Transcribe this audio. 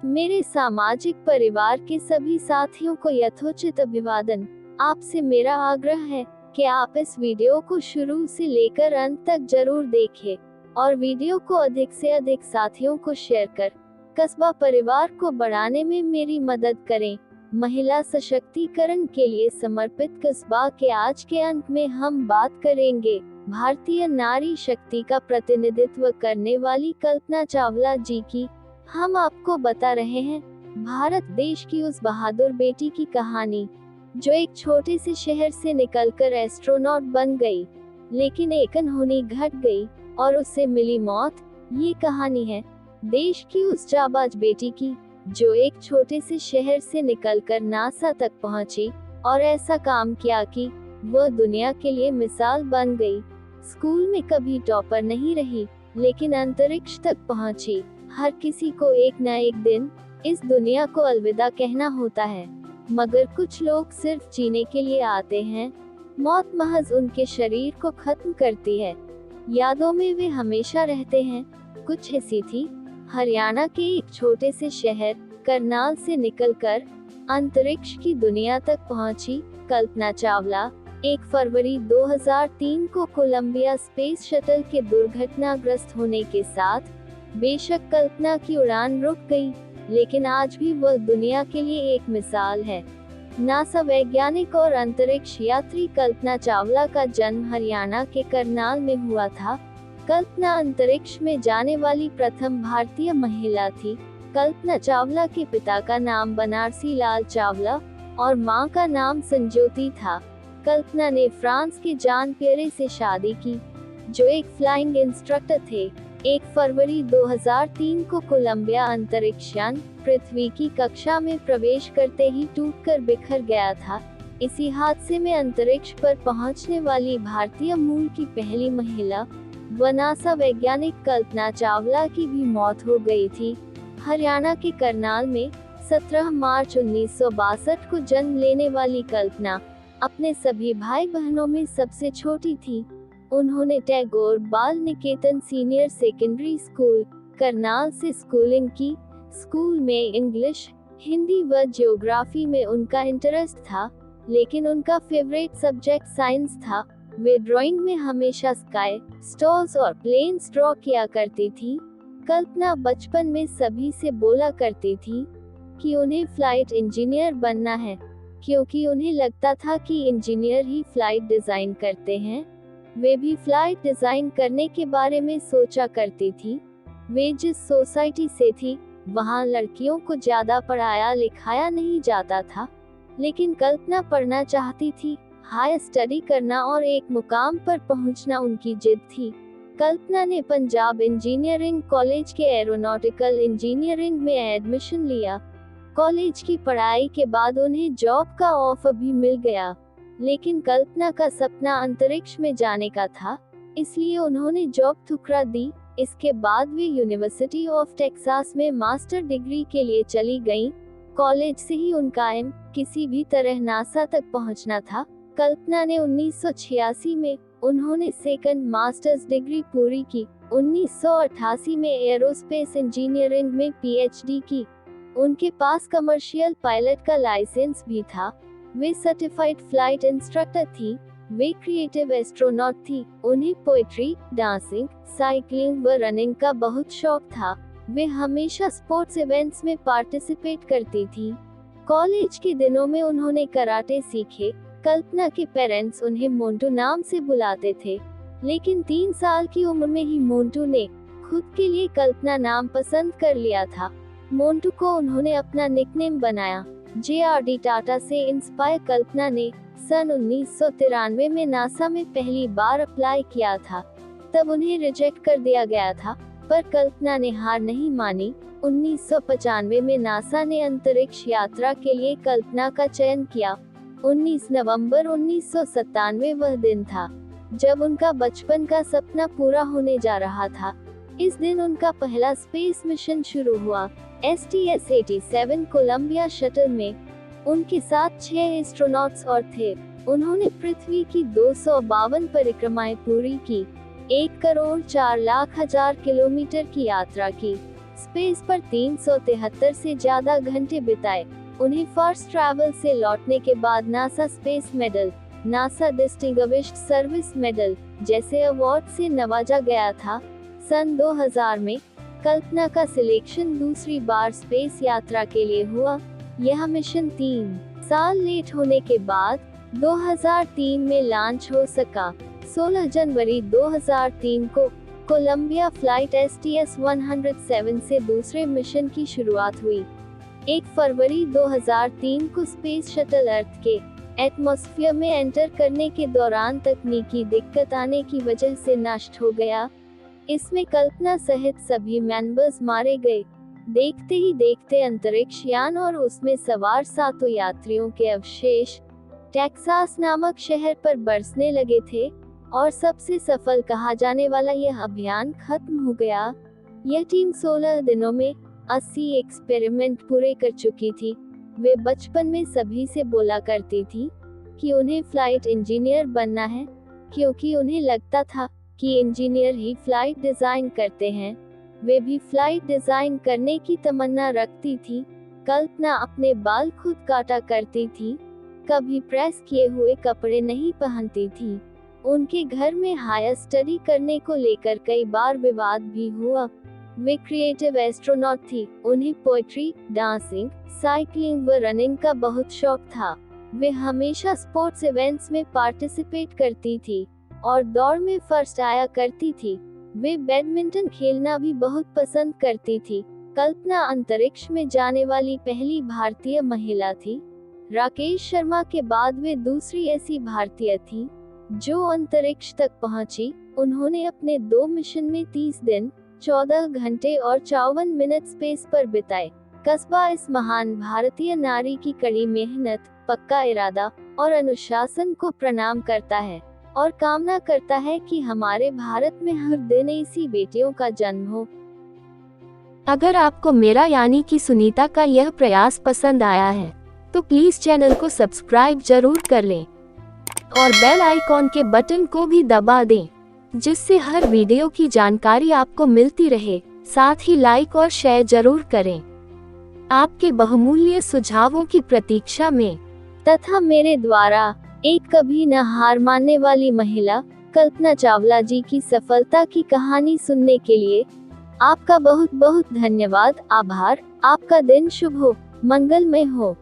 मेरे सामाजिक परिवार के सभी साथियों को यथोचित अभिवादन। आपसे मेरा आग्रह है कि आप इस वीडियो को शुरू से लेकर अंत तक जरूर देखें और वीडियो को अधिक से अधिक साथियों को शेयर कर कस्बा परिवार को बढ़ाने में मेरी मदद करें। महिला सशक्तिकरण के लिए समर्पित कस्बा के आज के अंक में हम बात करेंगे भारतीय नारी शक्ति का प्रतिनिधित्व करने वाली कल्पना चावला जी की। हम आपको बता रहे हैं भारत देश की उस बहादुर बेटी की कहानी जो एक छोटे से शहर से निकलकर एस्ट्रोनॉट बन गई, लेकिन एक अनहोनी घट गई और उससे मिली मौत। ये कहानी है देश की उस जाबाज बेटी की जो एक छोटे से शहर से निकलकर नासा तक पहुंची और ऐसा काम किया कि वह दुनिया के लिए मिसाल बन गई। स्कूल में कभी टॉपर नहीं रही, लेकिन अंतरिक्ष तक पहुंची। हर किसी को एक न एक दिन इस दुनिया को अलविदा कहना होता है, मगर कुछ लोग सिर्फ जीने के लिए आते हैं। मौत महज उनके शरीर को खत्म करती है, यादों में वे हमेशा रहते हैं। कुछ ऐसी थी हरियाणा के एक छोटे से शहर करनाल से निकलकर अंतरिक्ष की दुनिया तक पहुंची कल्पना चावला। 1 फरवरी 2003 को कोलंबिया स्पेस शटल के दुर्घटनाग्रस्त होने के साथ बेशक कल्पना की उड़ान रुक गई, लेकिन आज भी वह दुनिया के लिए एक मिसाल है। नासा वैज्ञानिक और अंतरिक्ष यात्री कल्पना चावला का जन्म हरियाणा के करनाल में हुआ था। कल्पना अंतरिक्ष में जाने वाली प्रथम भारतीय महिला थी। कल्पना चावला के पिता का नाम बनारसी लाल चावला और मां का नाम संज्योति था। कल्पना ने फ्रांस के जान पियरे से शादी की, जो एक फ्लाइंग इंस्ट्रक्टर थे। 1 फरवरी 2003 को कोलंबिया अंतरिक्ष यान पृथ्वी की कक्षा में प्रवेश करते ही टूटकर बिखर गया था। इसी हादसे में अंतरिक्ष पर पहुंचने वाली भारतीय मूल की पहली महिला व नासा वैज्ञानिक कल्पना चावला की भी मौत हो गई थी। हरियाणा के करनाल में 17 मार्च 1962 को जन्म लेने वाली कल्पना अपने सभी भाई बहनों में सबसे छोटी थी। उन्होंने टैगोर बाल निकेतन सीनियर सेकेंडरी स्कूल करनाल से स्कूलिंग की। स्कूल में इंग्लिश, हिंदी व ज्योग्राफी में उनका इंटरेस्ट था, लेकिन उनका फेवरेट सब्जेक्ट साइंस था। वे ड्राइंग में हमेशा स्काई, स्टार्स और प्लेन्स ड्रॉ किया करती थी। कल्पना बचपन में सभी से बोला करती थी कि उन्हें फ्लाइट इंजीनियर बनना है, क्योंकि उन्हें लगता था कि इंजीनियर ही फ्लाइट डिजाइन करते हैं। वे भी फ्लाइट डिजाइन करने के बारे में सोचा करती थी। वे जिस सोसाइटी से थी, वहां लड़कियों को ज्यादा पढ़ाया लिखाया नहीं जाता था, लेकिन कल्पना पढ़ना चाहती थी। हाई स्टडी करना और एक मुकाम पर पहुंचना उनकी जिद थी। कल्पना ने पंजाब इंजीनियरिंग कॉलेज के एरोनॉटिकल इंजीनियरिंग में एडमिशन लिया। कॉलेज की पढ़ाई के बाद उन्हें जॉब का ऑफर भी मिल गया, लेकिन कल्पना का सपना अंतरिक्ष में जाने का था, इसलिए उन्होंने जॉब ठुकरा दी। इसके बाद वे यूनिवर्सिटी ऑफ टेक्सास में मास्टर डिग्री के लिए चली गईं। कॉलेज से ही उनका एम किसी भी तरह नासा तक पहुंचना था। कल्पना ने 1986 में उन्होंने सेकंड मास्टर्स डिग्री पूरी की। 1988 में एरोस्पेस इंजीनियरिंग में पीएचडी की। उनके पास कमर्शियल पायलट का लाइसेंस भी था। वे सर्टिफाइड फ्लाइट इंस्ट्रक्टर थी। वे क्रिएटिव एस्ट्रोनॉट थी। उन्हें पोएट्री, डांसिंग, साइकिलिंग व रनिंग का बहुत शौक था। वे हमेशा स्पोर्ट्स इवेंट्स में पार्टिसिपेट करती थी। कॉलेज के दिनों में उन्होंने कराटे सीखे। कल्पना के पेरेंट्स उन्हें मोंटू नाम से बुलाते थे, लेकिन 3 साल की उम्र में ही मोंटू ने खुद के लिए कल्पना नाम पसंद कर लिया था। मोंटू को उन्होंने अपना निकनेम बनाया। JRD टाटा से इंस्पायर कल्पना ने सन 1993 में नासा में पहली बार अप्लाई किया था। तब उन्हें रिजेक्ट कर दिया गया था, पर कल्पना ने हार नहीं मानी। 1995 में नासा ने अंतरिक्ष यात्रा के लिए कल्पना का चयन किया। 19 नवंबर 1997 वह दिन था जब उनका बचपन का सपना पूरा होने जा रहा था। इस दिन उनका पहला स्पेस मिशन शुरू हुआ। STS-87 कोलंबिया शटल में उनके साथ 6 एस्ट्रोनॉट्स और थे। उन्होंने पृथ्वी की 252 परिक्रमाएं पूरी की, 1 करोड़ 4 लाख हजार किलोमीटर की यात्रा की। स्पेस पर 373 से ज्यादा घंटे बिताए। उन्हें फर्स्ट ट्रैवल से लौटने के बाद NASA space medal, NASA distinguished service medal जैसे अवार्ड से नवाजा गया था। सन 2000 में कल्पना का सिलेक्शन दूसरी बार स्पेस यात्रा के लिए हुआ। यह मिशन 3 साल लेट होने के बाद 2003 में लॉन्च हो सका। 16 जनवरी 2003 को कोलंबिया फ्लाइट STS-107 से दूसरे मिशन की शुरुआत हुई। 1 फरवरी 2003 को स्पेस शटल अर्थ के एटमॉस्फेयर में एंटर करने के दौरान तकनीकी दिक्कत आने की वजह से नष्ट हो गया। इसमें कल्पना सहित सभी मेंबर्स मारे गए। देखते ही देखते अंतरिक्ष यान और उसमें सवार 7 यात्रियों के अवशेष टेक्सास नामक शहर पर बरसने लगे थे और सबसे सफल कहा जाने वाला यह अभियान खत्म हो गया। यह टीम 16 दिनों में 80 एक्सपेरिमेंट पूरे कर चुकी थी। वे बचपन में सभी से बोला करती थी कि उन्हें फ्लाइट इंजीनियर बनना है, क्योंकि उन्हें लगता था कि इंजीनियर ही फ्लाइट डिजाइन करते हैं। वे भी फ्लाइट डिजाइन करने की तमन्ना रखती थी। कल्पना अपने बाल खुद काटा करती थी, कभी प्रेस किए हुए कपड़े नहीं पहनती थी। उनके घर में हायर स्टडी करने को लेकर कई बार विवाद भी हुआ। वे क्रिएटिव एस्ट्रोनॉट थी। उन्हें पोएट्री, डांसिंग, साइकिलिंग व रनिंग का बहुत शौक था। वे हमेशा स्पोर्ट्स इवेंट्स में पार्टिसिपेट करती थी और दौड़ में फर्स्ट आया करती थी। वे बैडमिंटन खेलना भी बहुत पसंद करती थी। कल्पना अंतरिक्ष में जाने वाली पहली भारतीय महिला थी। राकेश शर्मा के बाद वे दूसरी ऐसी भारतीय थी जो अंतरिक्ष तक पहुंची। उन्होंने अपने 2 मिशन में 30 दिन, 14 घंटे और 54 मिनट स्पेस पर बिताए। कस्बा इस महान भारतीय नारी की कड़ी मेहनत, पक्का इरादा और अनुशासन को प्रणाम करता है और कामना करता है कि हमारे भारत में हर दिन ऐसी बेटियों का जन्म हो। अगर आपको मेरा यानी कि सुनीता का यह प्रयास पसंद आया है तो प्लीज चैनल को सब्सक्राइब जरूर कर लें और बेल आइकॉन के बटन को भी दबा दें, जिससे हर वीडियो की जानकारी आपको मिलती रहे। साथ ही लाइक और शेयर जरूर करें। आपके बहुमूल्य सुझावों की प्रतीक्षा में तथा मेरे द्वारा एक कभी न हार मानने वाली महिला कल्पना चावला जी की सफलता की कहानी सुनने के लिए आपका बहुत बहुत धन्यवाद। आभार। आपका दिन शुभ हो, मंगलमय हो।